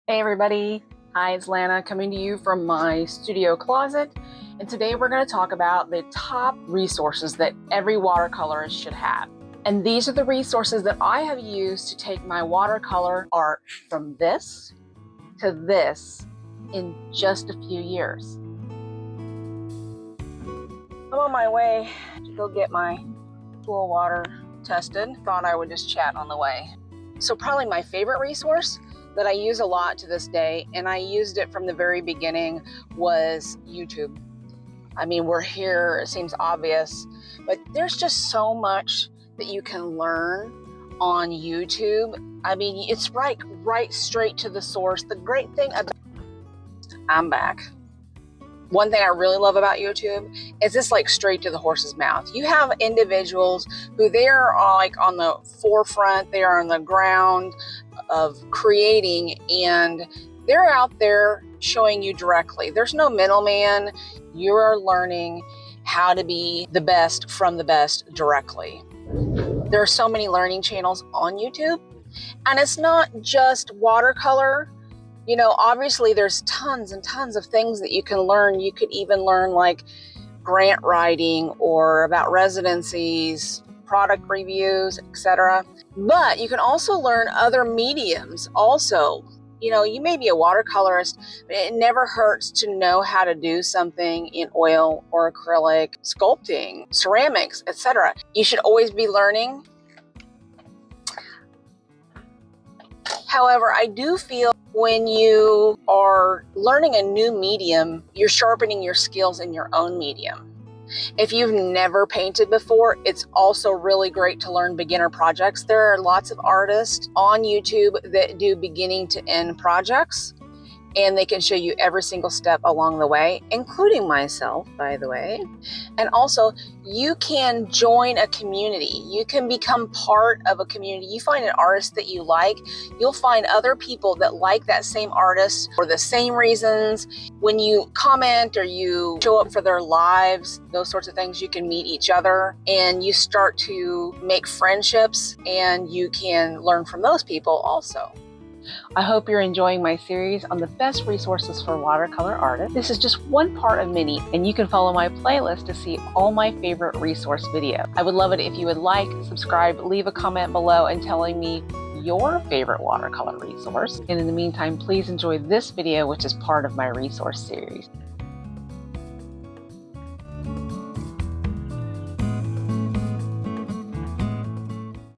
Hey everybody, hi, it's Lana coming to you from my studio closet, and today we're going to talk about the top resources that every watercolorist should have. And these are the resources that I have used to take my watercolor art from this to this in just a few years. I'm on my way to go get my pool water tested. Thought I would just chat on the way. So probably my favorite resource that I use a lot to this day, and I used it from the very beginning, was YouTube. I mean, we're here, it seems obvious, but there's just so much that you can learn on YouTube. I mean, it's right straight to the source. The great thing about I'm back. One thing I really love about YouTube is it's like straight to the horse's mouth. You have individuals who they are like on the forefront, they are on the ground of creating, and they're out there showing you directly. There's no middleman. You are learning how to be the best from the best directly. There are so many learning channels on YouTube, and it's not just watercolor. You know, obviously there's tons and tons of things that you can learn. You could even learn like grant writing or about residencies, product reviews, etc. But you can also learn other mediums also. You know, you may be a watercolorist, but it never hurts to know how to do something in oil or acrylic, sculpting, ceramics, etc. You should always be learning. However, I do feel when you are learning a new medium, you're sharpening your skills in your own medium. If you've never painted before, it's also really great to learn beginner projects. There are lots of artists on YouTube that do beginning to end projects, and they can show you every single step along the way, including myself, by the way. And also, you can join a community. You can become part of a community. You find an artist that you like, you'll find other people that like that same artist for the same reasons. When you comment or you show up for their lives, those sorts of things, you can meet each other and you start to make friendships, and you can learn from those people also. I hope you're enjoying my series on the best resources for watercolor artists. This is just one part of many, and you can follow my playlist to see all my favorite resource videos. I would love it if you would like, subscribe, leave a comment below and telling me your favorite watercolor resource. And in the meantime, please enjoy this video, which is part of my resource series.